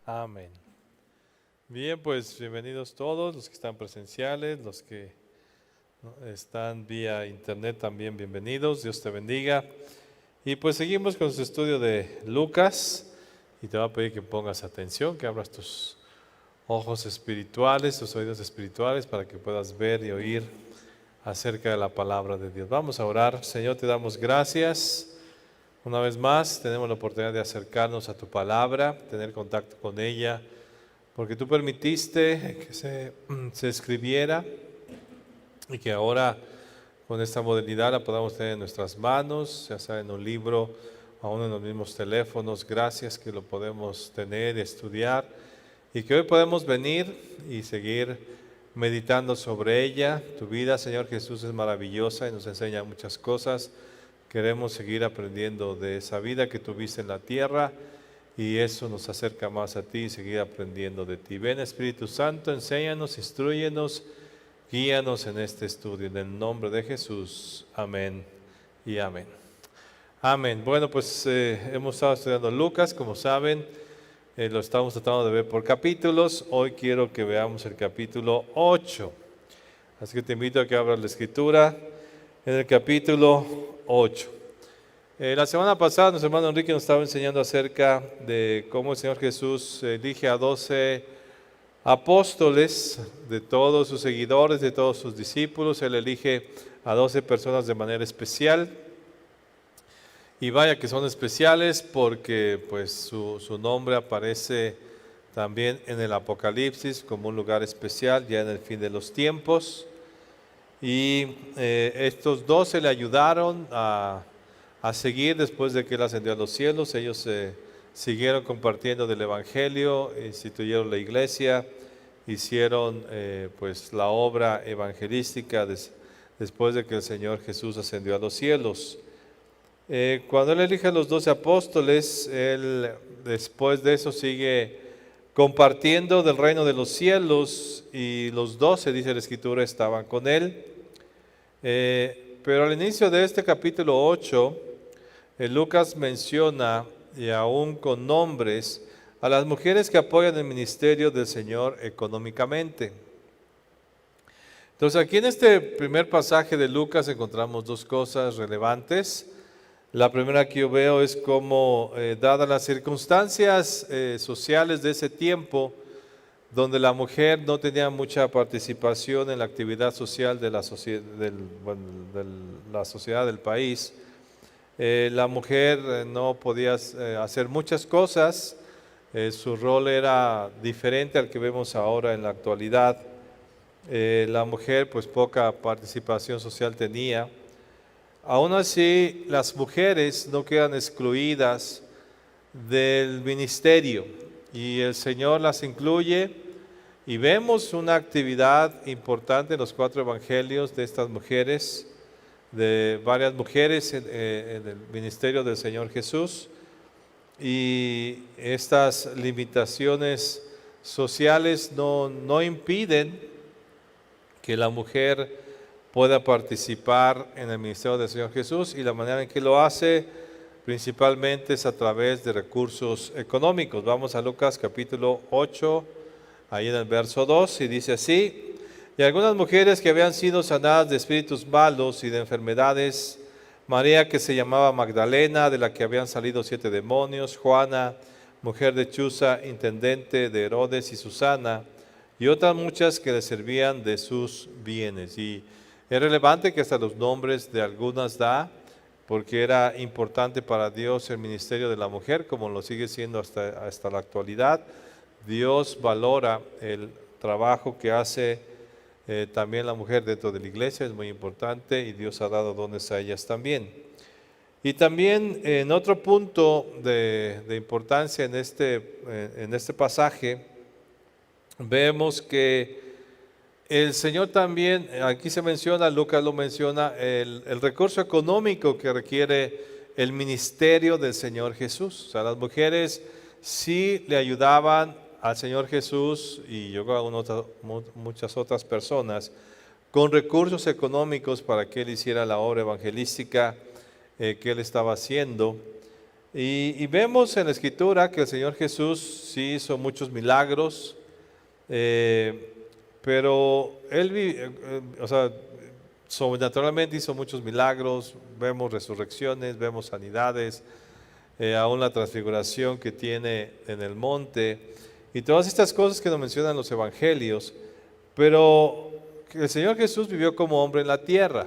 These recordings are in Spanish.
Amén. Bien, pues bienvenidos todos, los que están presenciales, los que están vía internet también bienvenidos, Dios te bendiga. Y pues seguimos con su estudio de Lucas y te voy a pedir que pongas atención, que abras tus ojos espirituales, tus oídos espirituales para que puedas ver y oír acerca de la palabra de Dios. Vamos a orar. Señor, te damos gracias. Una vez más tenemos la oportunidad de acercarnos a tu palabra, tener contacto con ella, porque tú permitiste que se escribiera y que ahora con esta modernidad la podamos tener en nuestras manos, ya sea en un libro, aún en los mismos teléfonos. Gracias que lo podemos tener y estudiar y que hoy podemos venir y seguir meditando sobre ella. Tu vida, Señor Jesús, es maravillosa y nos enseña muchas cosas. Queremos seguir aprendiendo de esa vida que tuviste en la tierra y eso nos acerca más a ti y seguir aprendiendo de ti. Ven, Espíritu Santo, enséñanos, instrúyenos, guíanos en este estudio. En el nombre de Jesús. Amén y amén. Amén. Bueno, pues hemos estado estudiando Lucas, como saben, lo estamos tratando de ver por capítulos. Hoy quiero que veamos el capítulo 8. Así que te invito a que abras la escritura en el capítulo 8. La semana pasada nuestro hermano Enrique nos estaba enseñando acerca de cómo el Señor Jesús elige a 12 apóstoles de todos sus seguidores, de todos sus discípulos. Él elige a 12 personas de manera especial. Y vaya que son especiales porque pues su nombre aparece también en el Apocalipsis como un lugar especial ya en el fin de los tiempos. Y estos 12 le ayudaron a seguir después de que él ascendió a los cielos. Ellos siguieron compartiendo del Evangelio, instituyeron la iglesia, hicieron pues la obra evangelística después de que el Señor Jesús ascendió a los cielos. Cuando él elige a los 12 apóstoles, él después de eso sigue compartiendo del reino de los cielos y los 12, dice la Escritura, estaban con él. Pero al inicio de este capítulo 8, Lucas menciona, y aún con nombres, a las mujeres que apoyan el ministerio del Señor económicamente. Entonces aquí en este primer pasaje de Lucas encontramos dos cosas relevantes. La primera que yo veo es cómo, dadas las circunstancias sociales de ese tiempo, donde la mujer no tenía mucha participación en la actividad social de la sociedad del país, la mujer no podía hacer muchas cosas, su rol era diferente al que vemos ahora en la actualidad. La mujer pues poca participación social tenía. Aún así, las mujeres no quedan excluidas del ministerio y el Señor las incluye y vemos una actividad importante en los 4 evangelios de estas mujeres, de varias mujeres en el ministerio del Señor Jesús, y estas limitaciones sociales no impiden que la mujer pueda participar en el ministerio del Señor Jesús, y la manera en que lo hace principalmente es a través de recursos económicos. Vamos a Lucas capítulo 8, ahí en el verso 2, y dice así: y algunas mujeres que habían sido sanadas de espíritus malos y de enfermedades, María que se llamaba Magdalena, de la que habían salido 7 demonios, Juana, mujer de Chuza, intendente de Herodes, y Susana, y otras muchas que le servían de sus bienes. Y es relevante que hasta los nombres de algunas da, porque era importante para Dios el ministerio de la mujer, como lo sigue siendo hasta la actualidad. Dios valora el trabajo que hace también la mujer dentro de la iglesia, es muy importante, y Dios ha dado dones a ellas también. Y también en otro punto de importancia en este pasaje, vemos que el Señor también, aquí se menciona, Lucas lo menciona, el recurso económico que requiere el ministerio del Señor Jesús. O sea, las mujeres sí le ayudaban al Señor Jesús, y yo creo a muchas otras personas, con recursos económicos para que Él hiciera la obra evangelística que Él estaba haciendo. Y vemos en la Escritura que el Señor Jesús sí hizo muchos milagros, pero o sea, sobrenaturalmente hizo muchos milagros, vemos resurrecciones, vemos sanidades, aún la transfiguración que tiene en el monte, y todas estas cosas que nos mencionan los evangelios, pero el Señor Jesús vivió como hombre en la tierra,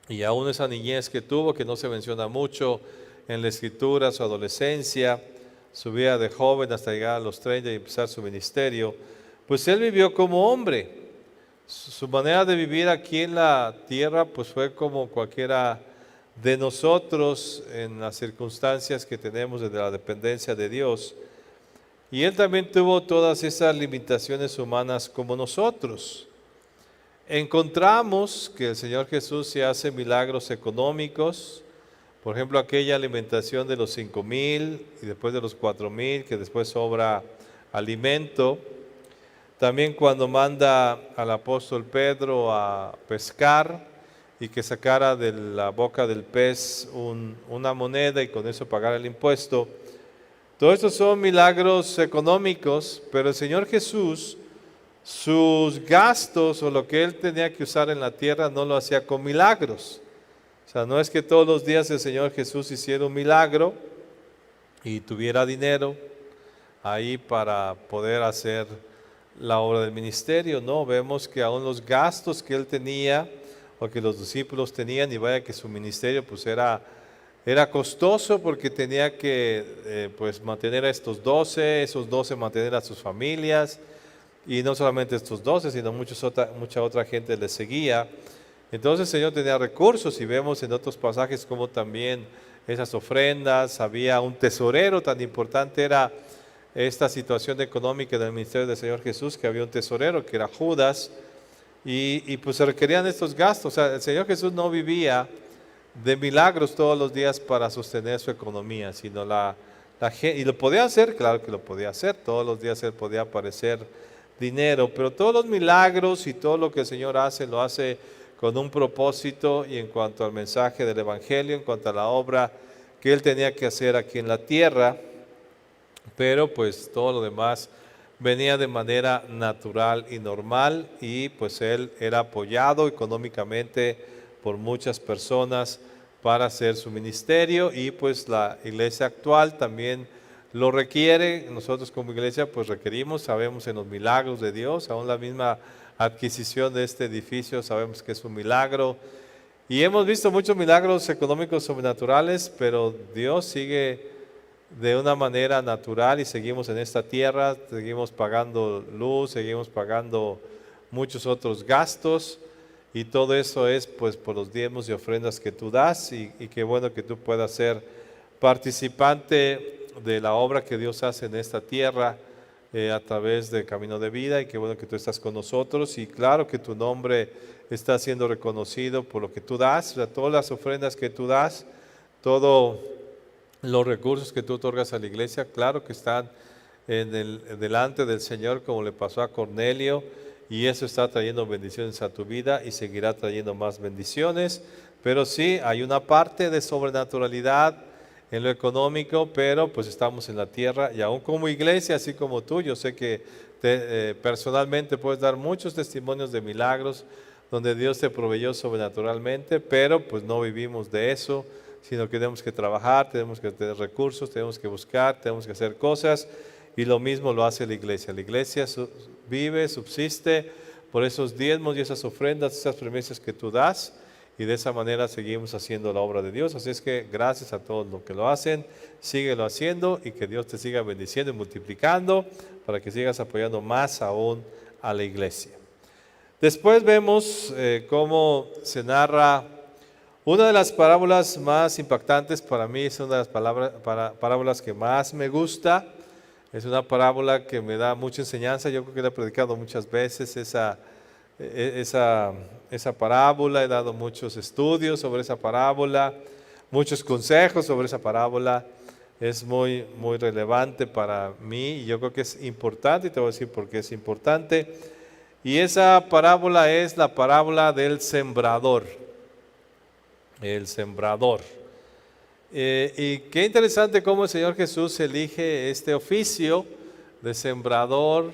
y aún esa niñez que tuvo, que no se menciona mucho en la Escritura, su adolescencia, su vida de joven hasta llegar a los 30 y empezar su ministerio, pues él vivió como hombre. Su manera de vivir aquí en la tierra pues fue como cualquiera de nosotros en las circunstancias que tenemos desde la dependencia de Dios. Y él también tuvo todas esas limitaciones humanas como nosotros. Encontramos que el Señor Jesús se hace milagros económicos, por ejemplo aquella alimentación de los 5,000 y después de los 4,000, que después sobra alimento. También cuando manda al apóstol Pedro a pescar y que sacara de la boca del pez una moneda y con eso pagar el impuesto. Todos estos son milagros económicos, pero el Señor Jesús, sus gastos o lo que él tenía que usar en la tierra no lo hacía con milagros. O sea, no es que todos los días el Señor Jesús hiciera un milagro y tuviera dinero ahí para poder hacer la obra del ministerio. No, vemos que aún los gastos que él tenía o que los discípulos tenían, y vaya que su ministerio pues era costoso porque tenía que pues mantener a estos 12, esos 12 mantener a sus familias, y no solamente estos 12, sino mucha otra gente les seguía. Entonces el Señor tenía recursos, y vemos en otros pasajes como también esas ofrendas, había un tesorero. Tan importante era esta situación económica del ministerio del Señor Jesús, que había un tesorero que era Judas, y pues se requerían estos gastos. O sea, el Señor Jesús no vivía de milagros todos los días para sostener su economía, sino la gente, y lo podía hacer, claro que lo podía hacer, todos los días él podía aparecer dinero, pero todos los milagros y todo lo que el Señor hace, lo hace con un propósito, y en cuanto al mensaje del Evangelio, en cuanto a la obra que él tenía que hacer aquí en la tierra, pero pues todo lo demás venía de manera natural y normal, y pues él era apoyado económicamente por muchas personas para hacer su ministerio, y pues la iglesia actual también lo requiere. Nosotros como iglesia pues requerimos, sabemos en los milagros de Dios, aún la misma adquisición de este edificio sabemos que es un milagro, y hemos visto muchos milagros económicos sobrenaturales, pero Dios sigue de una manera natural, y seguimos en esta tierra, seguimos pagando luz, seguimos pagando muchos otros gastos, y todo eso es pues por los diezmos y ofrendas que tú das, y qué bueno que tú puedas ser participante de la obra que Dios hace en esta tierra a través del Camino de Vida, y qué bueno que tú estás con nosotros, y claro que tu nombre está siendo reconocido por lo que tú das. O sea, todas las ofrendas que tú das, todos los recursos que tú otorgas a la iglesia, claro que están delante del Señor, como le pasó a Cornelio, y eso está trayendo bendiciones a tu vida y seguirá trayendo más bendiciones. Pero sí, hay una parte de sobrenaturalidad en lo económico, pero pues estamos en la tierra, y aún como iglesia, así como tú, yo sé que personalmente puedes dar muchos testimonios de milagros donde Dios te proveyó sobrenaturalmente, pero pues no vivimos de eso, sino que tenemos que trabajar, tenemos que tener recursos, tenemos que buscar, tenemos que hacer cosas, y lo mismo lo hace la iglesia. La iglesia vive, subsiste por esos diezmos y esas ofrendas, esas primicias que tú das, y de esa manera seguimos haciendo la obra de Dios. Así es que gracias a todos los que lo hacen, síguelo haciendo, y que Dios te siga bendiciendo y multiplicando para que sigas apoyando más aún a la iglesia. Después vemos cómo se narra una de las parábolas más impactantes para mí, es una de las parábolas que más me gusta. Es una parábola que me da mucha enseñanza. Yo creo que la he predicado muchas veces esa parábola, he dado muchos estudios sobre esa parábola, muchos consejos sobre esa parábola. Es muy, muy relevante para mí, y yo creo que es importante, y te voy a decir por qué es importante. Y esa parábola es la parábola del sembrador. El sembrador. Y qué interesante cómo el Señor Jesús elige este oficio de sembrador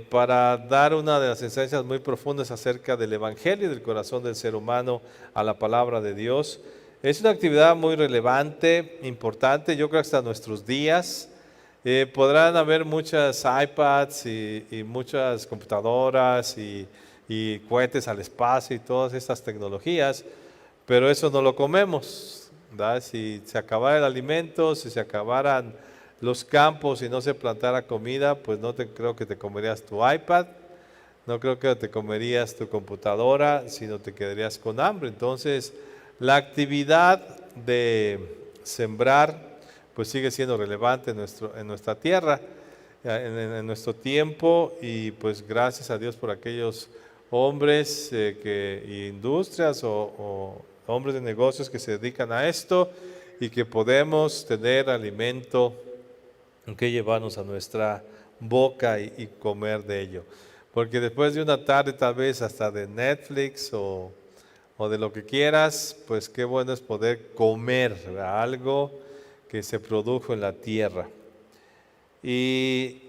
para dar una de las enseñanzas muy profundas acerca del Evangelio y del corazón del ser humano a la palabra de Dios. Es una actividad muy relevante, importante, yo creo hasta nuestros días. Podrán haber muchas iPads y muchas computadoras y cohetes al espacio y todas estas tecnologías, pero eso no lo comemos, ¿verdad? Si se acabara el alimento, si se acabaran los campos y no se plantara comida, pues no creo que te comerías tu iPad, no creo que te comerías tu computadora, sino te quedarías con hambre. Entonces, la actividad de sembrar pues sigue siendo relevante en nuestra tierra, en nuestro tiempo, y pues gracias a Dios por aquellos hombres y industrias o hombres de negocios que se dedican a esto y que podemos tener alimento que llevarnos a nuestra boca y comer de ello. Porque después de una tarde tal vez hasta de Netflix o de lo que quieras, pues qué bueno es poder comer, ¿verdad? Algo que se produjo en la tierra. Y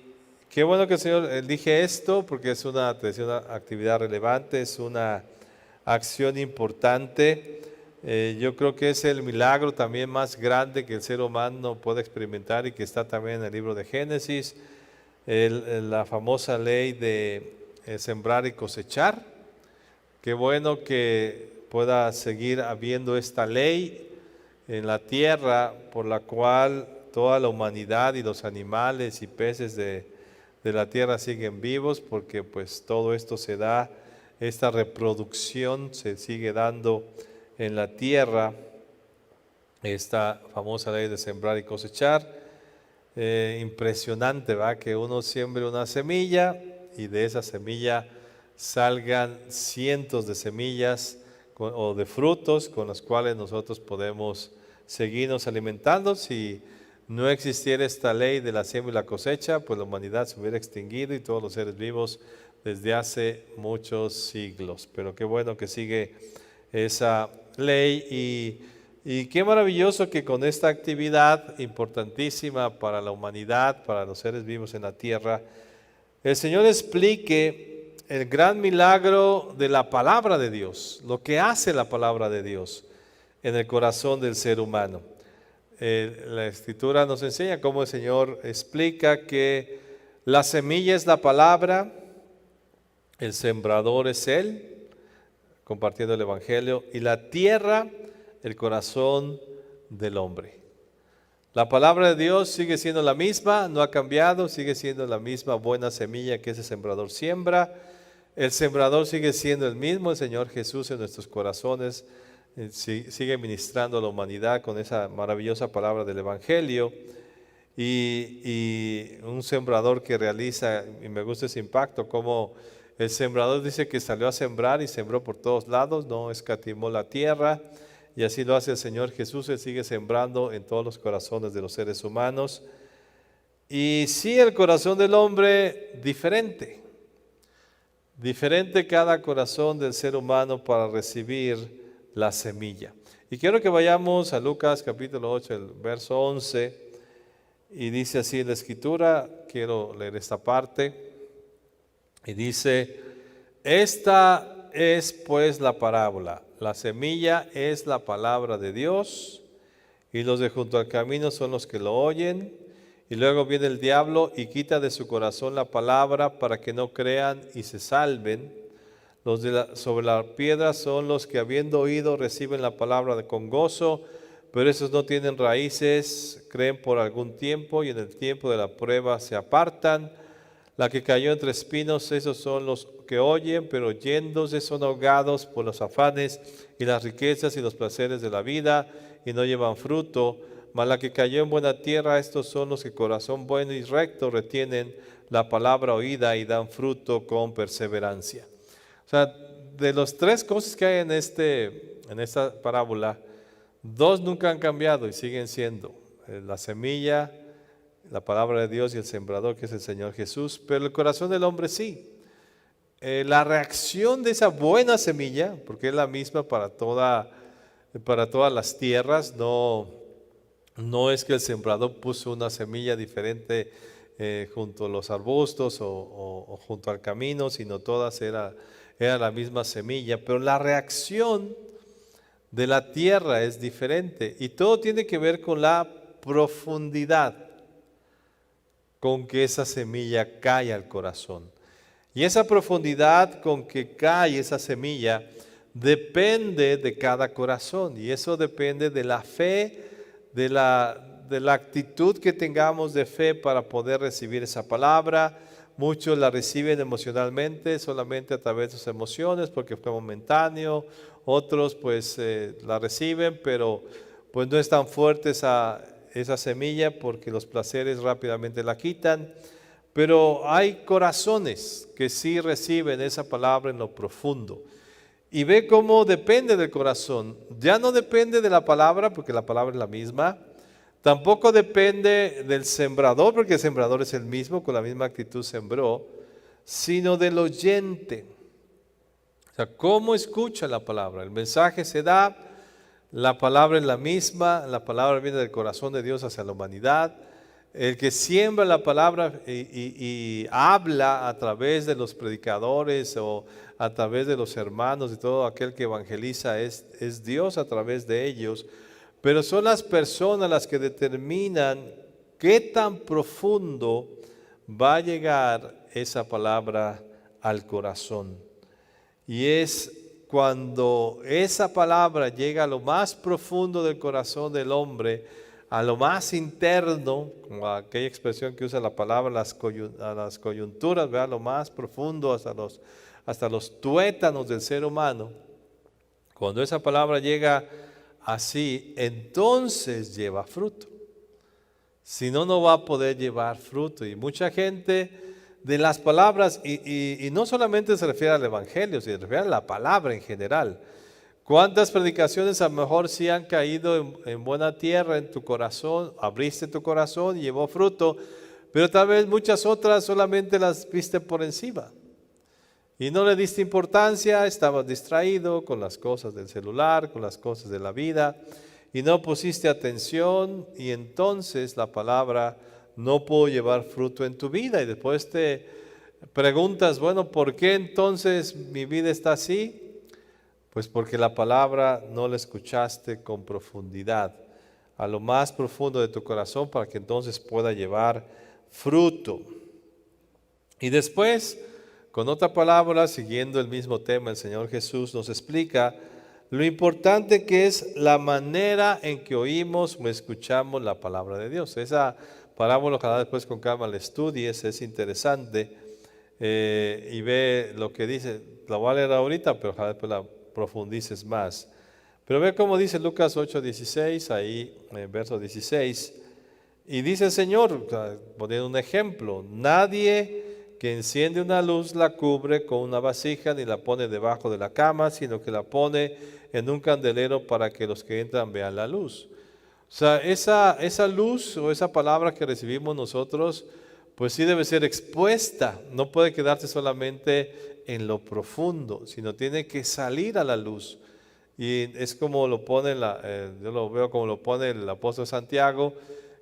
qué bueno que el Señor elige esto, porque es una actividad relevante, es una acción importante. Yo creo que es el milagro también más grande que el ser humano puede experimentar y que está también en el libro de Génesis, la famosa ley de sembrar y cosechar. Qué bueno que pueda seguir habiendo esta ley en la tierra por la cual toda la humanidad y los animales y peces de la tierra siguen vivos, porque pues todo esto se da, esta reproducción se sigue dando en la tierra, esta famosa ley de sembrar y cosechar. Impresionante, ¿va? Que uno siembre una semilla y de esa semilla salgan cientos de semillas o de frutos con los cuales nosotros podemos seguirnos alimentando. Si no existiera esta ley de la siembra y la cosecha, pues la humanidad se hubiera extinguido y todos los seres vivos desde hace muchos siglos. Pero qué bueno que sigue esa ley y qué maravilloso que con esta actividad importantísima para la humanidad, para los seres vivos en la tierra, el Señor explique el gran milagro de la palabra de Dios, lo que hace la palabra de Dios en el corazón del ser humano. La Escritura nos enseña cómo el Señor explica que la semilla es la palabra, el sembrador es Él, compartiendo el Evangelio, y la tierra, el corazón del hombre. La palabra de Dios sigue siendo la misma, no ha cambiado, sigue siendo la misma buena semilla que ese sembrador siembra. El sembrador sigue siendo el mismo, el Señor Jesús en nuestros corazones, sigue ministrando a la humanidad con esa maravillosa palabra del Evangelio. Y un sembrador que realiza, y me gusta ese impacto, como el sembrador dice que salió a sembrar y sembró por todos lados, no escatimó la tierra, y así lo hace el Señor Jesús. Él sigue sembrando en todos los corazones de los seres humanos. Y sí, el corazón del hombre diferente cada corazón del ser humano para recibir la semilla. Y quiero que vayamos a Lucas capítulo 8, el verso 11, y dice así la Escritura, quiero leer esta parte, y dice: esta es pues la parábola, la semilla es la palabra de Dios, y los de junto al camino son los que lo oyen, y luego viene el diablo y quita de su corazón la palabra para que no crean y se salven. Los sobre la piedra son los que, habiendo oído, reciben la palabra con gozo, pero esos no tienen raíces, creen por algún tiempo y en el tiempo de la prueba se apartan. La que cayó entre espinos, esos son los que oyen, pero oyéndose son ahogados por los afanes y las riquezas y los placeres de la vida y no llevan fruto. Mas la que cayó en buena tierra, estos son los que corazón bueno y recto retienen la palabra oída y dan fruto con perseverancia. O sea, de las tres cosas que hay en esta parábola, dos nunca han cambiado y siguen siendo la semilla, la palabra de Dios, y el sembrador, que es el Señor Jesús. Pero el corazón del hombre sí. La reacción de esa buena semilla, porque es la misma para toda para todas las tierras. No es que el sembrador puso una semilla diferente junto a los arbustos o junto al camino, sino todas era la misma semilla, pero la reacción de la tierra es diferente y todo tiene que ver con la profundidad con que esa semilla cae al corazón. Y esa profundidad con que cae esa semilla depende de cada corazón y eso depende de la fe, de la actitud que tengamos de fe para poder recibir esa palabra. Muchos la reciben emocionalmente, solamente a través de sus emociones, porque fue momentáneo. Otros pues la reciben, pero pues no es tan fuerte esa semilla porque los placeres rápidamente la quitan. Pero hay corazones que sí reciben esa palabra en lo profundo. Y ve cómo depende del corazón. Ya no depende de la palabra, porque la palabra es la misma. Tampoco depende del sembrador, porque el sembrador es el mismo, con la misma actitud sembró, sino del oyente. O sea, ¿cómo escucha la palabra? El mensaje se da, la palabra es la misma, la palabra viene del corazón de Dios hacia la humanidad. El que siembra la palabra y habla a través de los predicadores o a través de los hermanos y todo aquel que evangeliza es Dios a través de ellos. Pero son las personas las que determinan qué tan profundo va a llegar esa palabra al corazón. Y es cuando esa palabra llega a lo más profundo del corazón del hombre, a lo más interno, como aquella expresión que usa la palabra, a las coyunturas, ¿verdad? Lo más profundo, hasta los tuétanos del ser humano. Cuando esa palabra llega así, entonces lleva fruto. Si no, no va a poder llevar fruto. Y mucha gente de las palabras, y no solamente se refiere al evangelio, se refiere a la palabra en general. ¿Cuántas predicaciones a lo mejor sí han caído en buena tierra en tu corazón? Abriste tu corazón y llevó fruto, pero tal vez muchas otras solamente las viste por encima. Y no le diste importancia, estabas distraído con las cosas del celular, con las cosas de la vida, y no pusiste atención, y entonces la palabra no pudo llevar fruto en tu vida. Y después te preguntas, bueno, ¿por qué entonces mi vida está así? Pues porque la palabra no la escuchaste con profundidad, a lo más profundo de tu corazón, para que entonces pueda llevar fruto. Y después, con otra palabra, siguiendo el mismo tema, el Señor Jesús nos explica lo importante que es la manera en que oímos o escuchamos la palabra de Dios. Esa parábola, ojalá después con calma la estudies, es interesante y ve lo que dice. La voy a leer ahorita, pero ojalá después la profundices más. Pero ve cómo dice Lucas 8:16, ahí verso 16, y dice el Señor, poniendo un ejemplo: nadie que enciende una luz la cubre con una vasija ni la pone debajo de la cama, sino que la pone en un candelero para que los que entran vean la luz. O sea, esa luz o esa palabra que recibimos nosotros, pues sí debe ser expuesta, no puede quedarse solamente en lo profundo, sino tiene que salir a la luz. Y es como lo pone, yo lo veo como lo pone el apóstol Santiago,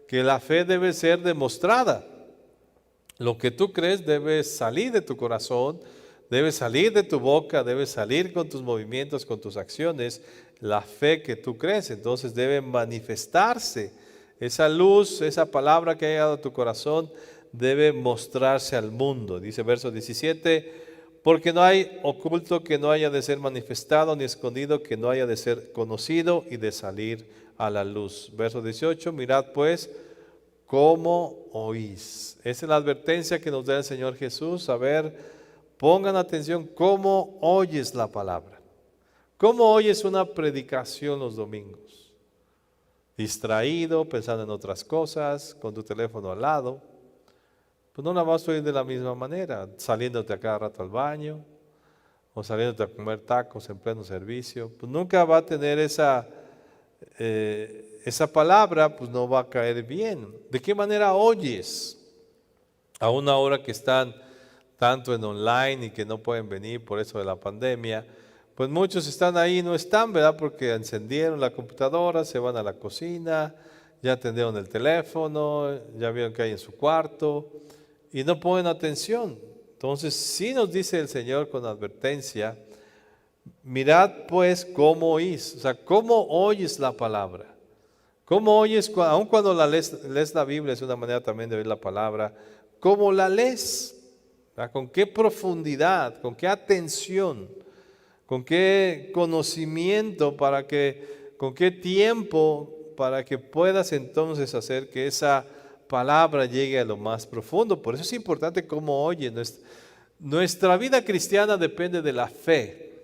que la fe debe ser demostrada. Lo que tú crees debe salir de tu corazón, debe salir de tu boca, debe salir con tus movimientos, con tus acciones. La fe que tú crees, entonces debe manifestarse. Esa luz, esa palabra que ha llegado a tu corazón, debe mostrarse al mundo. Dice verso 17, porque no hay oculto que no haya de ser manifestado, ni escondido que no haya de ser conocido y de salir a la luz. Verso 18, mirad pues cómo oís. Esa es la advertencia que nos da el Señor Jesús. A ver, pongan atención, cómo oyes la palabra. ¿Cómo oyes una predicación los domingos? Distraído, pensando en otras cosas, con tu teléfono al lado. Pues no la vas a oír de la misma manera, saliéndote a cada rato al baño o saliéndote a comer tacos en pleno servicio. Pues nunca va a tener esa palabra, pues no va a caer bien. ¿De qué manera oyes? A una hora que están tanto en online y que no pueden venir por eso de la pandemia, pues muchos están ahí y no están, ¿verdad? Porque encendieron la computadora, se van a la cocina, ya atendieron el teléfono, ya vieron que hay en su cuarto y no ponen atención. Entonces, sí nos dice el Señor con advertencia, mirad pues cómo oís, o sea, cómo oyes la palabra. ¿Cómo oyes, aun cuando lees la Biblia, es una manera también de oír la palabra, cómo la lees? ¿Con qué profundidad, con qué atención, con qué conocimiento, con qué tiempo, para que puedas entonces hacer que esa palabra llegue a lo más profundo? Por eso es importante cómo oyes. Nuestra vida cristiana depende de la fe.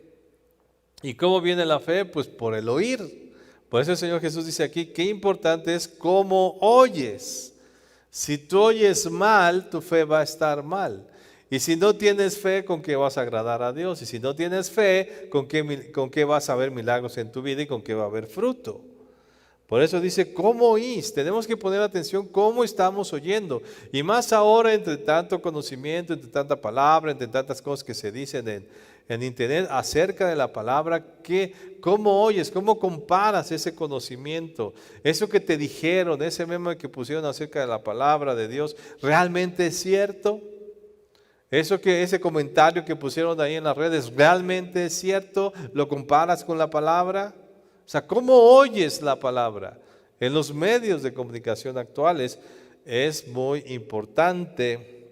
¿Y cómo viene la fe? Pues por el oír. Por eso el Señor Jesús dice aquí, qué importante es cómo oyes. Si tú oyes mal, tu fe va a estar mal. Y si no tienes fe, ¿con qué vas a agradar a Dios? Y si no tienes fe, ¿con qué vas a ver milagros en tu vida y con qué va a haber fruto? Por eso dice, ¿cómo oís? Tenemos que poner atención cómo estamos oyendo. Y más ahora, entre tanto conocimiento, entre tanta palabra, entre tantas cosas que se dicen en internet acerca de la palabra, ¿cómo oyes? ¿Cómo comparas ese conocimiento? Eso que te dijeron, ese memo que pusieron acerca de la palabra de Dios, ¿realmente es cierto? Ese comentario que pusieron ahí en las redes, ¿realmente es cierto? ¿Lo comparas con la palabra? O sea, ¿cómo oyes la palabra? En los medios de comunicación actuales es muy importante,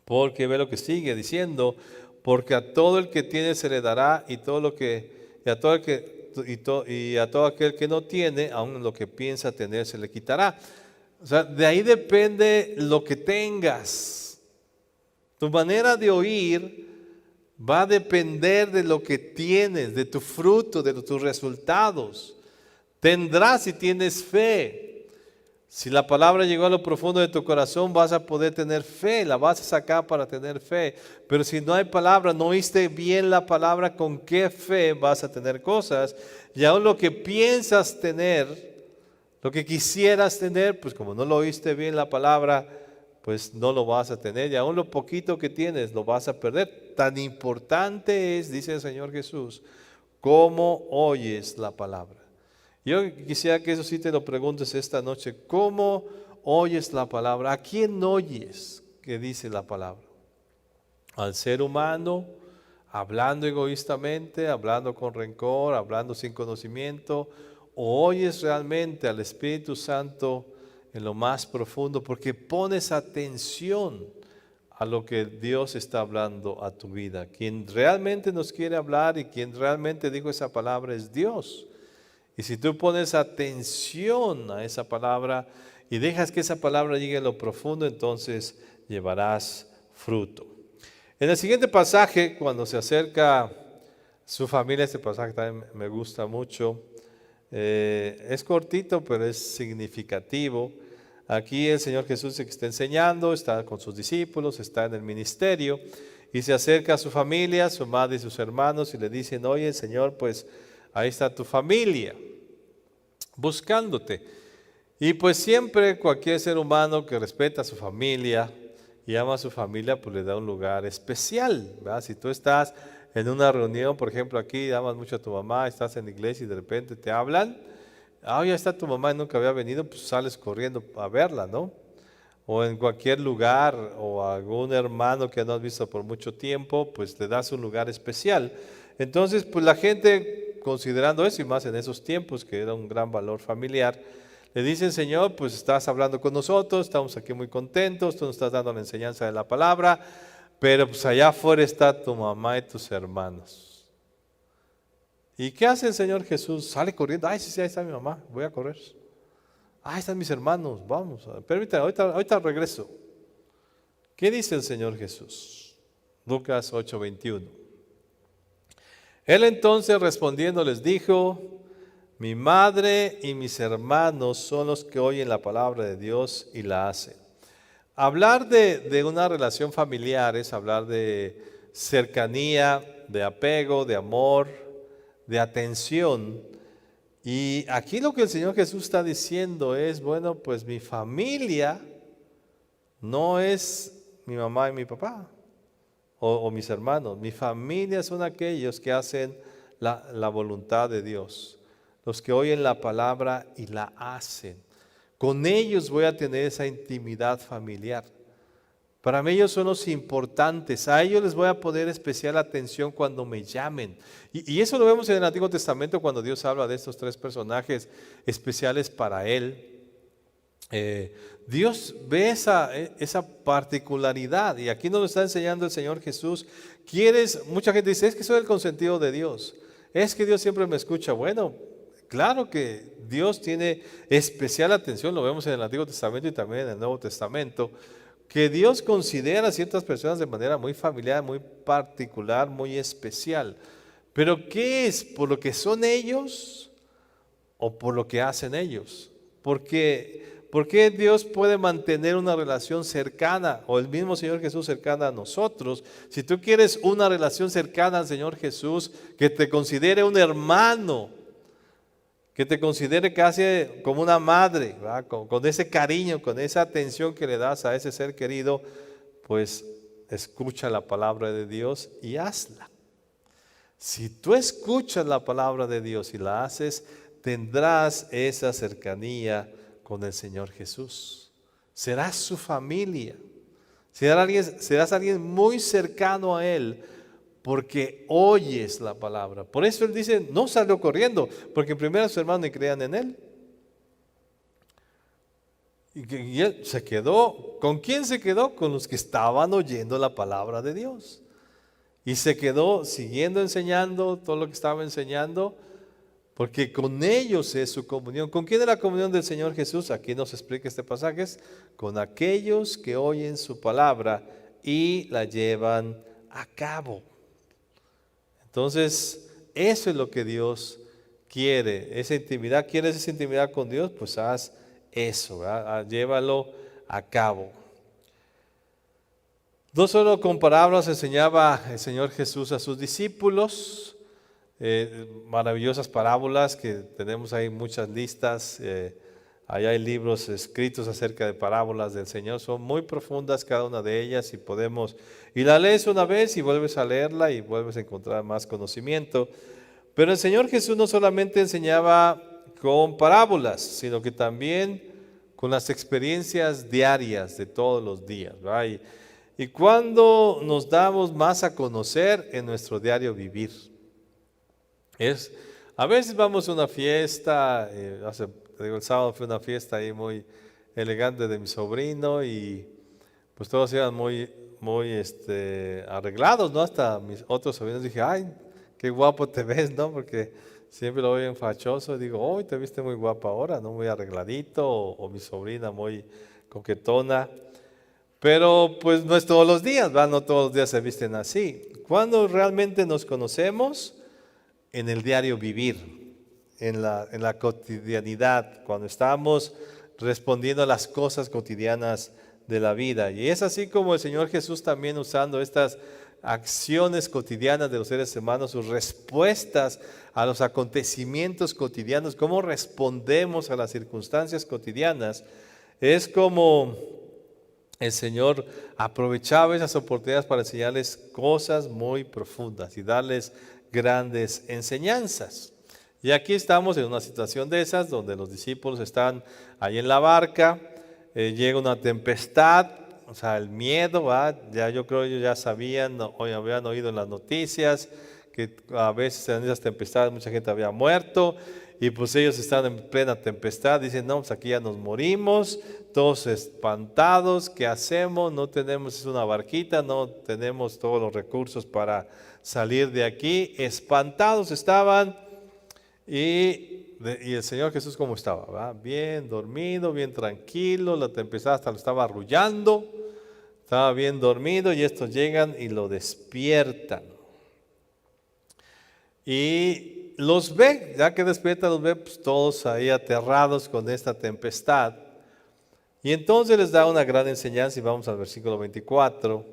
porque ve lo que sigue diciendo, porque a todo el que tiene se le dará y a todo aquel que no tiene, aun lo que piensa tener se le quitará. O sea, de ahí depende lo que tengas. Tu manera de oír va a depender de lo que tienes, de tu fruto, de tus resultados. Tendrás si tienes fe. Si la palabra llegó a lo profundo de tu corazón, vas a poder tener fe, la vas a sacar para tener fe. Pero si no hay palabra, no oíste bien la palabra, ¿con qué fe vas a tener cosas? Y aún lo que piensas tener, lo que quisieras tener, pues como no lo oíste bien la palabra, pues no lo vas a tener. Y aún lo poquito que tienes, lo vas a perder. Tan importante es, dice el Señor Jesús, cómo oyes la palabra. Yo quisiera que eso sí te lo preguntes esta noche. ¿Cómo oyes la palabra? ¿A quién oyes que dice la palabra? ¿Al ser humano? ¿Hablando egoístamente? ¿Hablando con rencor? ¿Hablando sin conocimiento? ¿O oyes realmente al Espíritu Santo en lo más profundo? Porque pones atención a lo que Dios está hablando a tu vida. Quien realmente nos quiere hablar y quien realmente dijo esa palabra es Dios. Y si tú pones atención a esa palabra y dejas que esa palabra llegue a lo profundo, entonces llevarás fruto. En el siguiente pasaje, cuando se acerca su familia, este pasaje también me gusta mucho. Es cortito, pero es significativo. Aquí el Señor Jesús está enseñando, está con sus discípulos, está en el ministerio y se acerca a su familia, su madre y sus hermanos y le dicen, oye Señor, pues ahí está tu familia, buscándote. Y pues siempre cualquier ser humano que respeta a su familia y ama a su familia, pues le da un lugar especial, ¿verdad? Si tú estás en una reunión, por ejemplo aquí, amas mucho a tu mamá, estás en la iglesia y de repente te hablan, ya está tu mamá y nunca había venido, pues sales corriendo a verla, ¿no? O en cualquier lugar, o a algún hermano que no has visto por mucho tiempo, pues le das un lugar especial. Entonces, pues la gente, considerando eso, y más en esos tiempos, que era un gran valor familiar, le dicen, Señor, pues estás hablando con nosotros, estamos aquí muy contentos, tú nos estás dando la enseñanza de la palabra, pero pues allá afuera está tu mamá y tus hermanos. ¿Y qué hace el Señor Jesús? Sale corriendo, ay, sí, ahí está mi mamá, voy a correr. Ahí están mis hermanos, vamos, permítame, ahorita regreso. ¿Qué dice el Señor Jesús? Lucas 8:21. Él entonces respondiendo les dijo, mi madre y mis hermanos son los que oyen la palabra de Dios y la hacen. Hablar de una relación familiar es hablar de cercanía, de apego, de amor, de atención. Y aquí lo que el Señor Jesús está diciendo es, bueno, pues mi familia no es mi mamá y mi papá. o mis hermanos. Mi familia son aquellos que hacen la voluntad de Dios, los que oyen la palabra y la hacen. Con ellos voy a tener esa intimidad familiar. Para mí ellos son los importantes, a ellos les voy a poner especial atención cuando me llamen. Y eso lo vemos en el Antiguo Testamento cuando Dios habla de estos tres personajes especiales para Él. Dios ve esa particularidad y aquí nos lo está enseñando el Señor Jesús. Mucha gente dice, es que soy el consentido de Dios, es que Dios siempre me escucha. Bueno, claro que Dios tiene especial atención, lo vemos en el Antiguo Testamento y también en el Nuevo Testamento, que Dios considera a ciertas personas de manera muy familiar, muy particular, muy especial. Pero ¿qué es? ¿Por lo que son ellos o por lo que hacen ellos? ¿Por qué Dios puede mantener una relación cercana, o el mismo Señor Jesús cercana a nosotros? Si tú quieres una relación cercana al Señor Jesús, que te considere un hermano, que te considere casi como una madre, con ese cariño, con esa atención que le das a ese ser querido, pues escucha la palabra de Dios y hazla. Si tú escuchas la palabra de Dios y la haces, tendrás esa cercanía con el Señor Jesús. Serás su familia. Serás alguien muy cercano a Él porque oyes la palabra. Por eso Él dice, no salió corriendo, porque primero sus hermanos ni creían en Él. Y Él se quedó. ¿Con quién se quedó? Con los que estaban oyendo la palabra de Dios. Y se quedó siguiendo enseñando todo lo que estaba enseñando, porque con ellos es su comunión. ¿Con quién es la comunión del Señor Jesús? Aquí nos explica este pasaje. Con aquellos que oyen su palabra y la llevan a cabo. Entonces, eso es lo que Dios quiere, esa intimidad. ¿Quieres esa intimidad con Dios? Pues haz eso, llévalo a cabo. No solo con palabras enseñaba el Señor Jesús a sus discípulos, maravillosas parábolas que tenemos ahí muchas listas, allá hay libros escritos acerca de parábolas del Señor, son muy profundas cada una de ellas y la lees una vez y vuelves a leerla y vuelves a encontrar más conocimiento. Pero el Señor Jesús no solamente enseñaba con parábolas, sino que también con las experiencias diarias de todos los días, ¿verdad? Y cuando nos damos más a conocer en nuestro diario vivir. A veces vamos a una fiesta, el sábado fue una fiesta ahí muy elegante de mi sobrino y pues todos iban muy arreglados, ¿no? Hasta mis otros sobrinos dije, ay, qué guapo te ves, ¿no? Porque siempre lo veo en fachoso y digo, hoy te viste muy guapa ahora, ¿no? Muy arregladito, o mi sobrina muy coquetona. Pero pues no es todos los días, ¿va? No todos los días se visten así. ¿Cuándo realmente nos conocemos? En el diario vivir, en la cotidianidad, cuando estamos respondiendo a las cosas cotidianas de la vida. Y es así como el Señor Jesús también usando estas acciones cotidianas de los seres humanos, sus respuestas a los acontecimientos cotidianos, cómo respondemos a las circunstancias cotidianas, es como el Señor aprovechaba esas oportunidades para enseñarles cosas muy profundas y darles grandes enseñanzas. Y aquí estamos en una situación de esas, donde los discípulos están ahí en la barca, llega una tempestad, o sea, el miedo, ya yo creo que ellos ya sabían, hoy habían oído en las noticias, que a veces en esas tempestades mucha gente había muerto, y pues ellos están en plena tempestad, dicen, no, pues aquí ya nos morimos, todos espantados, ¿qué hacemos? No tenemos una barquita, no tenemos todos los recursos para salir de aquí. Espantados estaban y el Señor Jesús ¿cómo estaba? ¿Va? Bien dormido, bien tranquilo, la tempestad hasta lo estaba arrullando, estaba bien dormido y estos llegan y lo despiertan. Y los ve, ya que despierta los ve, pues todos ahí aterrados con esta tempestad. Y entonces les da una gran enseñanza y vamos al versículo 24.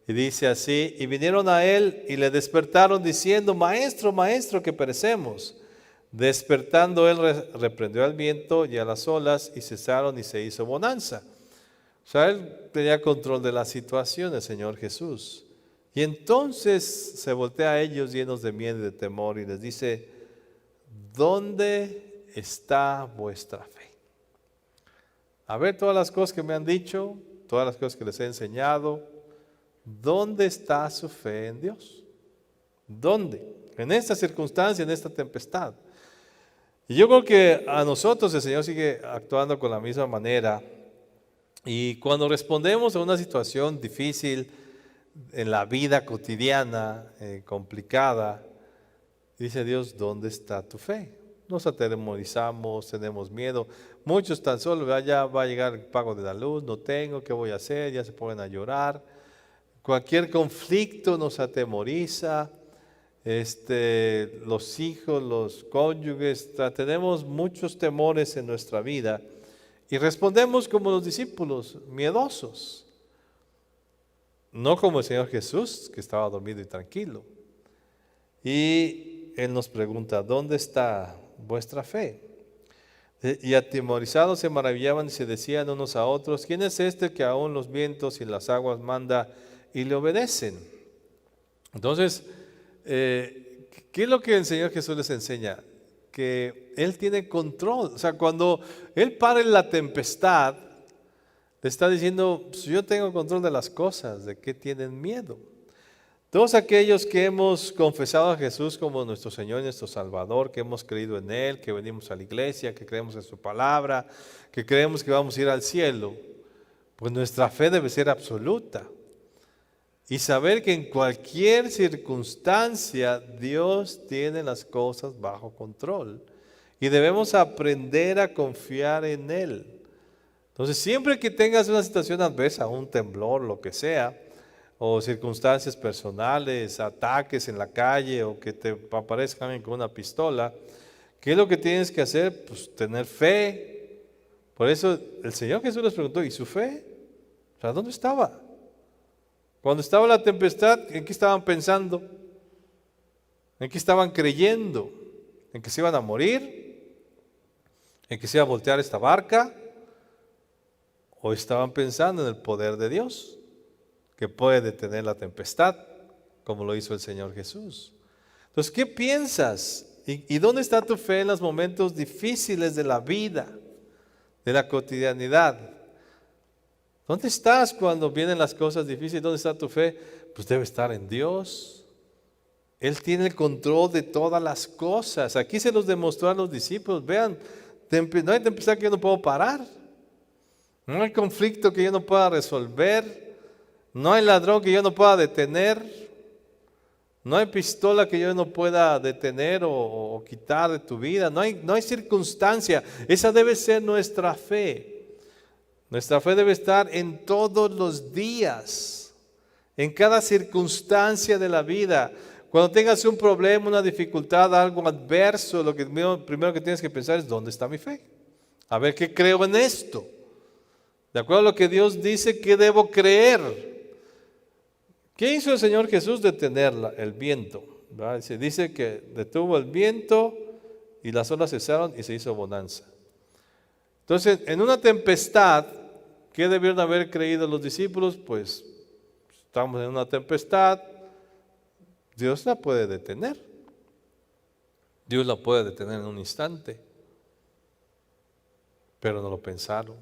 Y dice así, y vinieron a él y le despertaron diciendo, maestro, maestro, que perecemos. Despertando él reprendió al viento y a las olas y cesaron y se hizo bonanza. O sea, él tenía control de la situación, el Señor Jesús. Y entonces se voltea a ellos llenos de miedo y de temor y les dice, ¿dónde está vuestra fe? A ver, todas las cosas que me han dicho, todas las cosas que les he enseñado, ¿dónde está su fe en Dios? ¿Dónde? En esta circunstancia, en esta tempestad. Y yo creo que a nosotros el Señor sigue actuando con la misma manera. Y cuando respondemos a una situación difícil en la vida cotidiana, complicada, dice Dios, ¿dónde está tu fe? Nos atemorizamos, tenemos miedo. Muchos tan solo, ya va a llegar el pago de la luz, no tengo, ¿qué voy a hacer? Ya se ponen a llorar. Cualquier conflicto nos atemoriza. Los hijos, los cónyuges, tenemos muchos temores en nuestra vida y respondemos como los discípulos, miedosos. No como el Señor Jesús, que estaba dormido y tranquilo. Y Él nos pregunta, ¿dónde está vuestra fe? Y atemorizados se maravillaban y se decían unos a otros, ¿quién es este que aún los vientos y las aguas manda y le obedecen? Entonces, ¿qué es lo que el Señor Jesús les enseña? Que Él tiene control. O sea, cuando Él para en la tempestad, le está diciendo, pues yo tengo control de las cosas, ¿de qué tienen miedo? Todos aquellos que hemos confesado a Jesús como nuestro Señor y nuestro Salvador, que hemos creído en Él, que venimos a la iglesia, que creemos en su palabra, que creemos que vamos a ir al cielo, pues nuestra fe debe ser absoluta. Y saber que en cualquier circunstancia Dios tiene las cosas bajo control. Y debemos aprender a confiar en Él. Entonces, siempre que tengas una situación adversa, un temblor, lo que sea, o circunstancias personales, ataques en la calle, o que te aparezca alguien con una pistola, ¿qué es lo que tienes que hacer? Pues tener fe. Por eso el Señor Jesús les preguntó, ¿y su fe? O sea, ¿dónde estaba? Cuando estaba la tempestad, ¿en qué estaban pensando? ¿En qué estaban creyendo? ¿En que se iban a morir? ¿En que se iba a voltear esta barca? ¿O estaban pensando en el poder de Dios, que puede detener la tempestad, como lo hizo el Señor Jesús? Entonces, ¿qué piensas? ¿Y dónde está tu fe en los momentos difíciles de la vida, de la cotidianidad? ¿Dónde estás cuando vienen las cosas difíciles? ¿Dónde está tu fe? Pues debe estar en Dios. Él tiene el control de todas las cosas. Aquí se los demostró a los discípulos. Vean, no hay tempestad que yo no puedo parar. No hay conflicto que yo no pueda resolver. No hay ladrón que yo no pueda detener. No hay pistola que yo no pueda detener o quitar de tu vida. No hay circunstancia. Esa debe ser nuestra fe. Nuestra fe debe estar en todos los días, en cada circunstancia de la vida. Cuando tengas un problema, una dificultad, algo adverso, lo primero que tienes que pensar es, ¿dónde está mi fe? A ver, ¿qué creo en esto? De acuerdo a lo que Dios dice, ¿qué debo creer? ¿Qué hizo el Señor Jesús? Detener el viento. Dice que detuvo el viento y las olas cesaron y se hizo bonanza. Entonces, en una tempestad, ¿qué debieron haber creído los discípulos? Pues estamos en una tempestad, Dios la puede detener. Dios la puede detener en un instante. Pero no lo pensaron.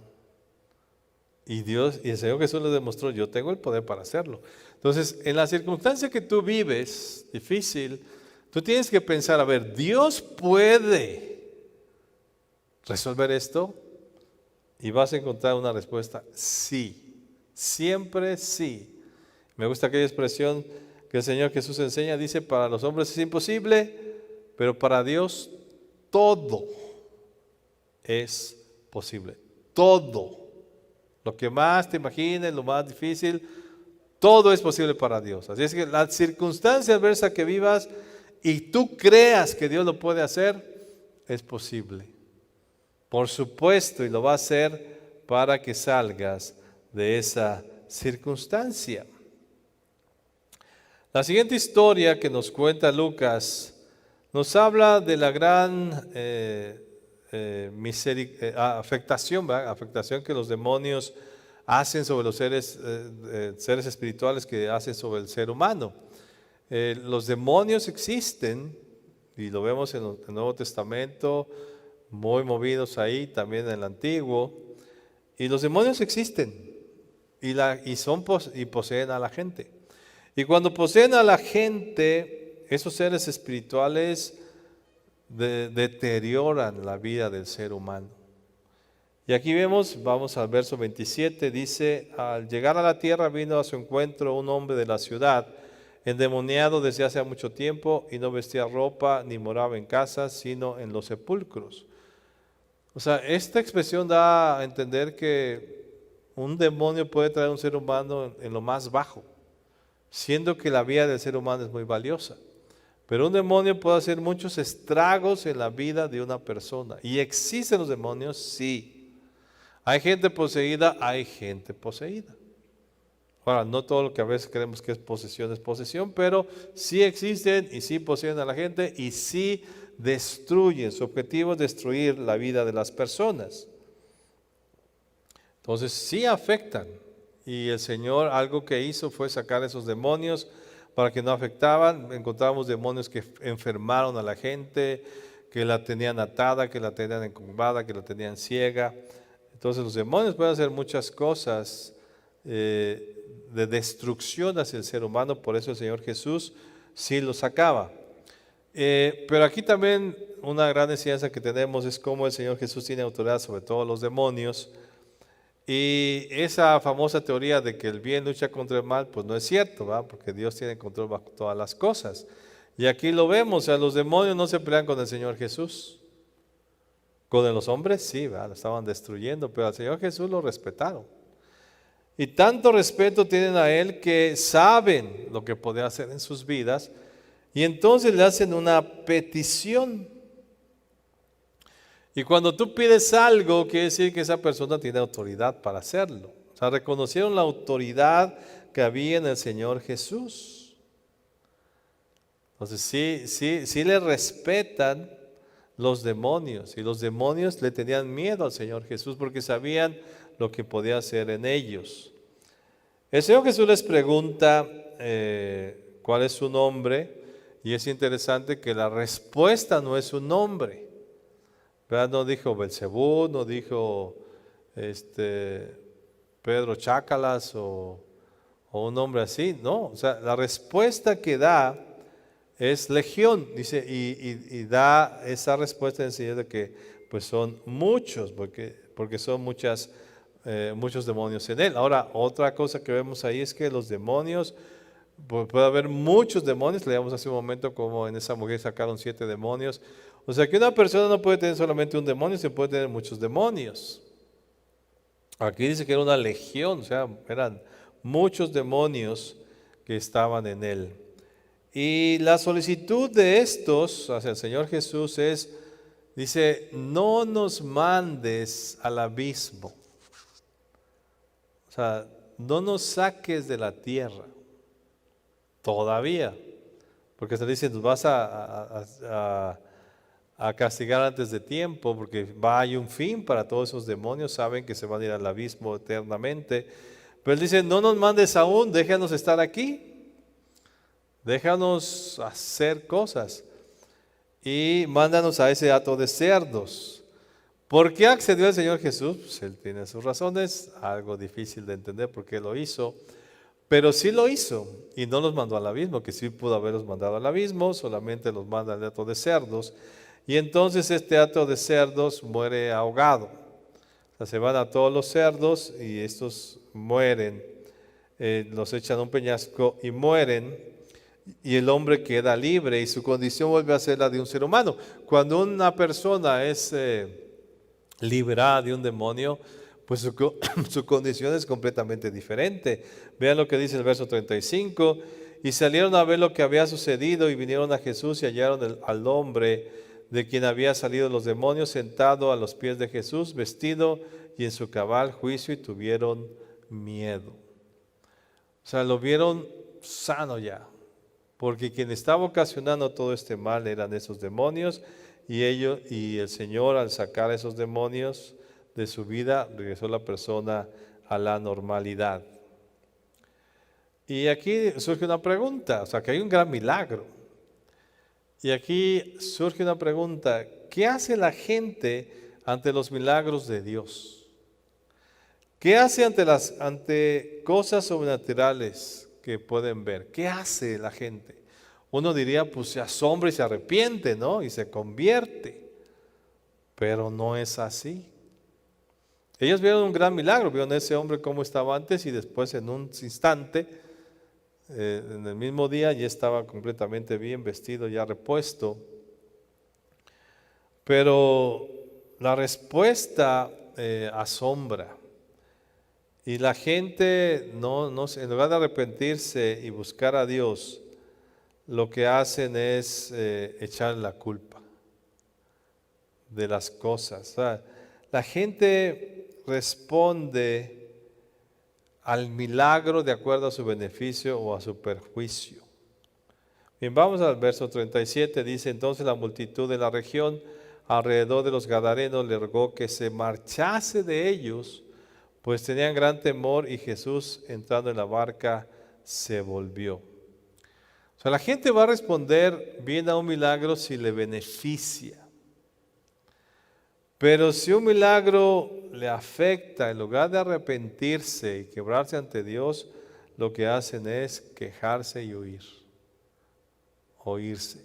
Y el Señor Jesús les demostró, yo tengo el poder para hacerlo. Entonces, en la circunstancia que tú vives, difícil, tú tienes que pensar, a ver, ¿Dios puede resolver esto? Y vas a encontrar una respuesta, sí, siempre sí. Me gusta aquella expresión que el Señor Jesús enseña, dice, para los hombres es imposible, pero para Dios todo es posible. Todo. Lo que más te imagines, lo más difícil, todo es posible para Dios. Así es que la circunstancia adversa que vivas y tú creas que Dios lo puede hacer, es posible. Por supuesto, y lo va a hacer para que salgas de esa circunstancia. La siguiente historia que nos cuenta Lucas nos habla de la gran afectación que los demonios hacen sobre los seres espirituales que hacen sobre el ser humano. Los demonios existen, y lo vemos en el Nuevo Testamento, muy movidos ahí, también en el Antiguo, y los demonios existen, y poseen a la gente. Y cuando poseen a la gente, esos seres espirituales deterioran la vida del ser humano. Y aquí vamos al verso 27, dice: al llegar a la tierra vino a su encuentro un hombre de la ciudad, endemoniado desde hace mucho tiempo, y no vestía ropa ni moraba en casas, sino en los sepulcros. O sea, esta expresión da a entender que un demonio puede traer a un ser humano en lo más bajo, siendo que la vida del ser humano es muy valiosa. Pero un demonio puede hacer muchos estragos en la vida de una persona. ¿Y existen los demonios? Sí. ¿Hay gente poseída? Hay gente poseída. Ahora, no todo lo que a veces creemos que es posesión, pero sí existen y sí poseen a la gente y sí destruyen. Su objetivo es destruir la vida de las personas. Entonces sí afectan. Y el Señor algo que hizo fue sacar esos demonios para que no afectaban. Encontramos demonios que enfermaron a la gente, que la tenían atada, que la tenían encurvada, que la tenían ciega. Entonces los demonios pueden hacer muchas cosas de destrucción hacia el ser humano. Por eso el Señor Jesús sí los sacaba. Pero aquí también una gran enseñanza que tenemos es cómo el Señor Jesús tiene autoridad sobre todos los demonios. Y esa famosa teoría de que el bien lucha contra el mal, pues no es cierto, ¿verdad? Porque Dios tiene control bajo todas las cosas. Y aquí lo vemos, o sea, los demonios no se pelean con el Señor Jesús. Con los hombres sí, ¿verdad? Lo estaban destruyendo, pero al Señor Jesús lo respetaron. Y tanto respeto tienen a Él que saben lo que puede hacer en sus vidas, y entonces le hacen una petición. Y cuando tú pides algo, quiere decir que esa persona tiene autoridad para hacerlo. O sea, reconocieron la autoridad que había en el Señor Jesús. Entonces sí le respetan los demonios. Y los demonios le tenían miedo al Señor Jesús porque sabían lo que podía hacer en ellos. El Señor Jesús les pregunta cuál es su nombre. Y es interesante que la respuesta no es su nombre. ¿Verdad? No dijo Belcebú, no dijo Pedro Chácalas o un nombre así, no. O sea, la respuesta que da es Legión, dice, y da esa respuesta enseñando que pues son muchos, porque son muchos demonios en él. Ahora, otra cosa que vemos ahí es que los demonios, puede haber muchos demonios, leíamos hace un momento como en esa mujer sacaron 7 demonios. O sea que una persona no puede tener solamente un demonio, se puede tener muchos demonios. Aquí dice que era una legión, o sea, eran muchos demonios que estaban en él. Y la solicitud de estos hacia el Señor Jesús dice, no nos mandes al abismo. O sea, no nos saques de la tierra todavía. Porque se dice, nos vas a castigar antes de tiempo, porque hay un fin para todos esos demonios, saben que se van a ir al abismo eternamente. Pero él dice, no nos mandes aún, déjanos estar aquí, déjanos hacer cosas y mándanos a ese hato de cerdos. ¿Por qué accedió el Señor Jesús? Pues él tiene sus razones, algo difícil de entender por qué lo hizo. Pero sí lo hizo y no los mandó al abismo, que sí pudo haberlos mandado al abismo, solamente los manda al hato de cerdos. Y entonces este hato de cerdos muere ahogado. O sea, se van a todos los cerdos y estos mueren, los echan a un peñasco y mueren. Y el hombre queda libre y su condición vuelve a ser la de un ser humano. Cuando una persona es liberada de un demonio, pues su condición es completamente diferente. Vean lo que dice el verso 35. Y salieron a ver lo que había sucedido y vinieron a Jesús y hallaron al hombre de quien había salido los demonios sentado a los pies de Jesús, vestido y en su cabal juicio, y tuvieron miedo. O sea, lo vieron sano ya, porque quien estaba ocasionando todo este mal eran esos demonios, y el Señor, al sacar esos demonios de su vida, regresó la persona a la normalidad. Y aquí surge una pregunta, o sea, que hay un gran milagro. Y aquí surge una pregunta, ¿qué hace la gente ante los milagros de Dios? ¿Qué hace ante cosas sobrenaturales que pueden ver? ¿Qué hace la gente? Uno diría, pues se asombra y se arrepiente, ¿no? Y se convierte. Pero no es así. Ellos vieron un gran milagro, vieron a ese hombre cómo estaba antes y después en un instante, en el mismo día ya estaba completamente bien vestido, ya repuesto. Pero la respuesta asombra. Y la gente, en lugar de arrepentirse y buscar a Dios, lo que hacen es echar la culpa de las cosas. O sea, la gente responde al milagro de acuerdo a su beneficio o a su perjuicio. Bien, vamos al verso 37, dice: entonces la multitud de la región alrededor de los Gadarenos le rogó que se marchase de ellos, pues tenían gran temor, y Jesús, entrando en la barca, se volvió. O sea, la gente va a responder bien a un milagro si le beneficia. Pero si un milagro le afecta, en lugar de arrepentirse y quebrarse ante Dios, lo que hacen es quejarse y oírse.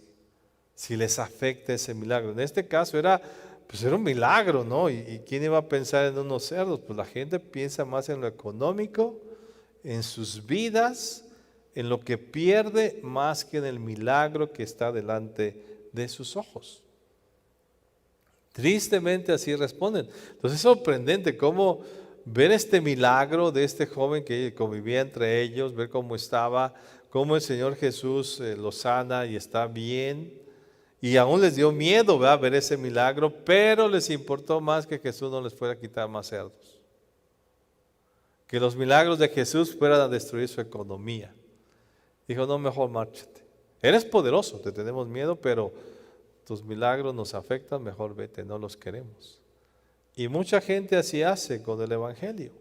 Si les afecta ese milagro. En este caso era un milagro, ¿no? ¿Y quién iba a pensar en unos cerdos? Pues la gente piensa más en lo económico, en sus vidas, en lo que pierde, más que en el milagro que está delante de sus ojos. Tristemente así responden. Entonces es sorprendente cómo ver este milagro de este joven que convivía entre ellos, ver cómo estaba, cómo el Señor Jesús lo sana y está bien. Y aún les dio miedo, ¿verdad?, ver ese milagro, pero les importó más que Jesús no les fuera a quitar más cerdos. Que los milagros de Jesús fueran a destruir su economía. Dijo, no, mejor márchate. Eres poderoso, te tenemos miedo, pero tus milagros nos afectan, mejor vete, no los queremos. Y mucha gente así hace con el Evangelio,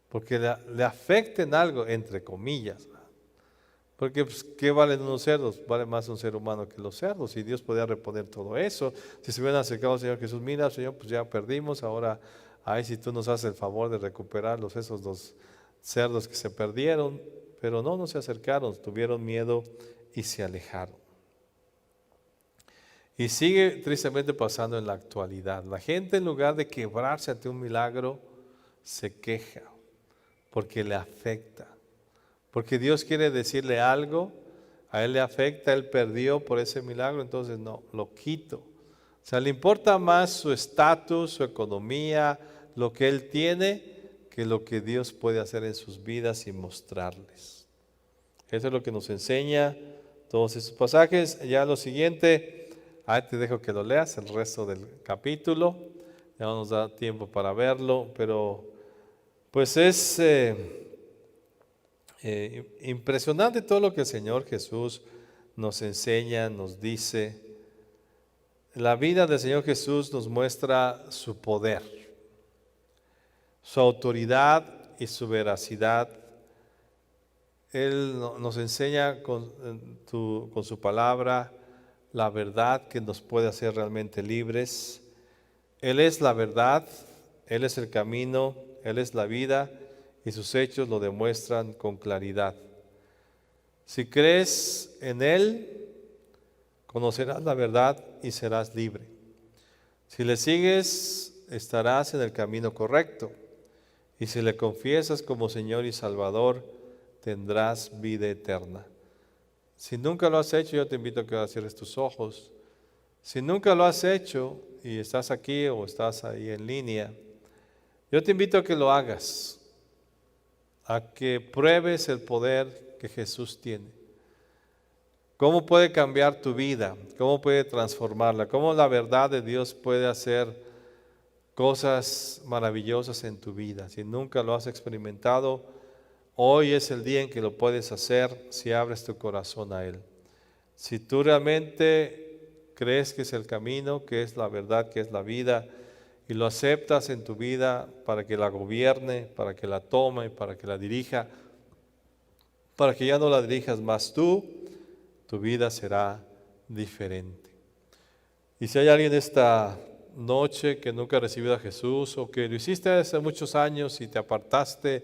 porque le afecta en algo, entre comillas. Porque pues, ¿qué valen unos cerdos? Vale más un ser humano que los cerdos, y Dios podía reponer todo eso. Si se hubieran acercado al Señor Jesús, mira, Señor, pues ya perdimos, ahora, ay, si tú nos haces el favor de recuperarlos, esos dos cerdos que se perdieron. Pero no se acercaron, tuvieron miedo y se alejaron. Y sigue tristemente pasando en la actualidad. La gente, en lugar de quebrarse ante un milagro, se queja porque le afecta. Porque Dios quiere decirle algo, a él le afecta, él perdió por ese milagro, entonces no, lo quito. O sea, le importa más su estatus, su economía, lo que él tiene, que lo que Dios puede hacer en sus vidas y mostrarles. Eso es lo que nos enseña todos estos pasajes. Ya lo siguiente, ahí te dejo que lo leas, el resto del capítulo. Ya no nos da tiempo para verlo, pero pues es impresionante todo lo que el Señor Jesús nos enseña, nos dice. La vida del Señor Jesús nos muestra su poder, su autoridad y su veracidad. Él nos enseña con su palabra la verdad que nos puede hacer realmente libres. Él es la verdad, Él es el camino, Él es la vida, y sus hechos lo demuestran con claridad. Si crees en Él, conocerás la verdad y serás libre. Si le sigues, estarás en el camino correcto. Y si le confiesas como Señor y Salvador, tendrás vida eterna. Si nunca lo has hecho, yo te invito a que cierres tus ojos. Si nunca lo has hecho y estás aquí o estás ahí en línea, yo te invito a que lo hagas, a que pruebes el poder que Jesús tiene. ¿Cómo puede cambiar tu vida? ¿Cómo puede transformarla? ¿Cómo la verdad de Dios puede hacer cosas maravillosas en tu vida? Si nunca lo has experimentado, hoy es el día en que lo puedes hacer si abres tu corazón a Él. Si tú realmente crees que es el camino, que es la verdad, que es la vida, y lo aceptas en tu vida para que la gobierne, para que la tome, para que la dirija, para que ya no la dirijas más tú, tu vida será diferente. Y si hay alguien esta noche que nunca ha recibido a Jesús o que lo hiciste hace muchos años y te apartaste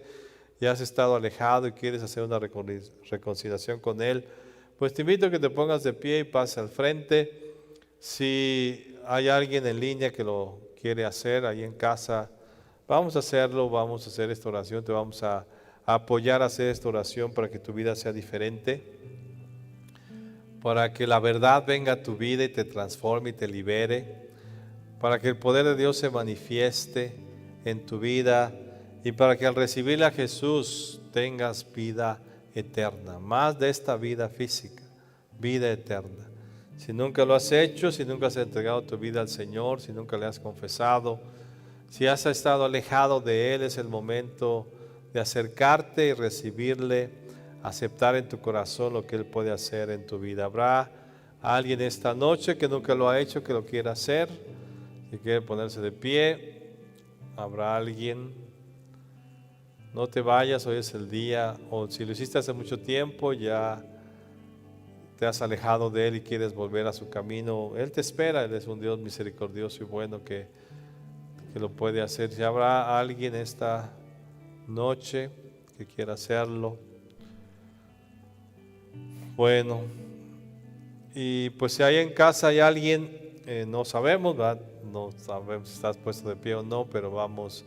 y has estado alejado y quieres hacer una reconciliación con Él, pues te invito a que te pongas de pie y pases al frente. Si hay alguien en línea que lo quiere hacer ahí en casa, vamos a hacerlo, vamos a hacer esta oración, te vamos a apoyar a hacer esta oración para que tu vida sea diferente, para que la verdad venga a tu vida y te transforme y te libere, para que el poder de Dios se manifieste en tu vida y para que al recibir a Jesús tengas vida eterna, más de esta vida física, vida eterna. Si nunca lo has hecho, si nunca has entregado tu vida al Señor, si nunca le has confesado, si has estado alejado de Él, es el momento de acercarte y recibirle, aceptar en tu corazón lo que Él puede hacer en tu vida. Habrá alguien esta noche que nunca lo ha hecho, que lo quiera hacer, que quiere ponerse de pie. Habrá alguien. No te vayas, hoy es el día, o si lo hiciste hace mucho tiempo, ya te has alejado de Él y quieres volver a su camino, Él te espera. Él es un Dios misericordioso y bueno que lo puede hacer. Si habrá alguien esta noche que quiera hacerlo, bueno, y pues si hay en casa hay alguien, no sabemos, ¿verdad? No sabemos si estás puesto de pie o no, pero vamos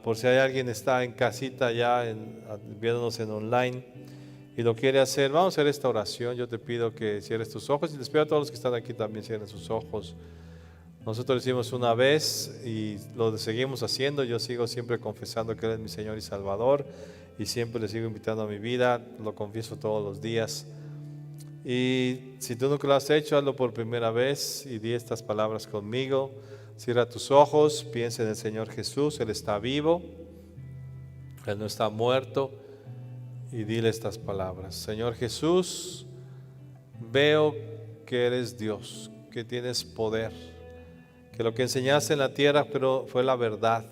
por si hay alguien está en casita ya viéndonos en online y lo quiere hacer, vamos a hacer esta oración. Yo te pido que cierres tus ojos y les pido a todos los que están aquí también cierren sus ojos. Nosotros lo hicimos una vez y lo seguimos haciendo. Yo sigo siempre confesando que Él es mi Señor y Salvador y siempre le sigo invitando a mi vida, lo confieso todos los días. Y si tú nunca lo has hecho, hazlo por primera vez y di estas palabras conmigo. Cierra tus ojos, piensa en el Señor Jesús, Él está vivo, Él no está muerto, y dile estas palabras. Señor Jesús, veo que eres Dios, que tienes poder, que lo que enseñaste en la tierra pero fue la verdad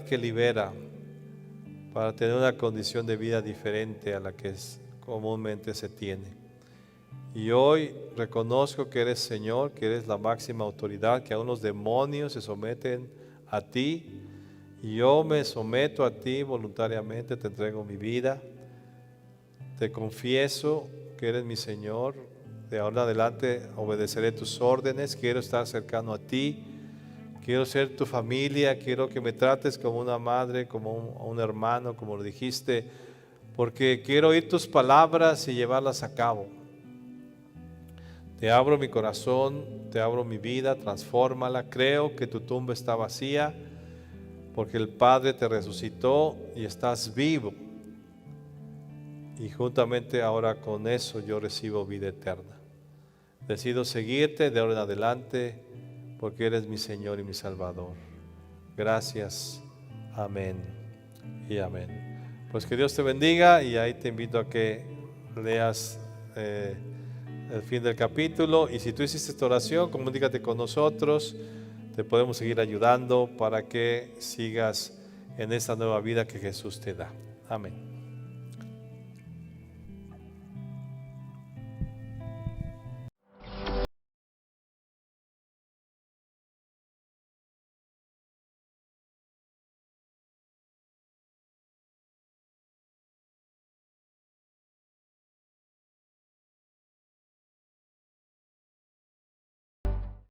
que libera para tener una condición de vida diferente a la que comúnmente se tiene. Y hoy reconozco que eres Señor, que eres la máxima autoridad, que aún los demonios se someten a ti. Y yo me someto a ti voluntariamente, te entrego mi vida. Te confieso que eres mi Señor. De ahora en adelante obedeceré tus órdenes. Quiero estar cercano a ti. Quiero ser tu familia. Quiero que me trates como una madre, como un hermano, como lo dijiste. Porque quiero oír tus palabras y llevarlas a cabo. Te abro mi corazón, te abro mi vida, transfórmala. Creo que tu tumba está vacía porque el Padre te resucitó y estás vivo. Y juntamente ahora con eso yo recibo vida eterna. Decido seguirte de ahora en adelante porque eres mi Señor y mi Salvador. Gracias. Amén y amén. Pues que Dios te bendiga y ahí te invito a que leas el fin del capítulo, y si tú hiciste esta oración, comunícate con nosotros, te podemos seguir ayudando para que sigas en esta nueva vida que Jesús te da. Amén.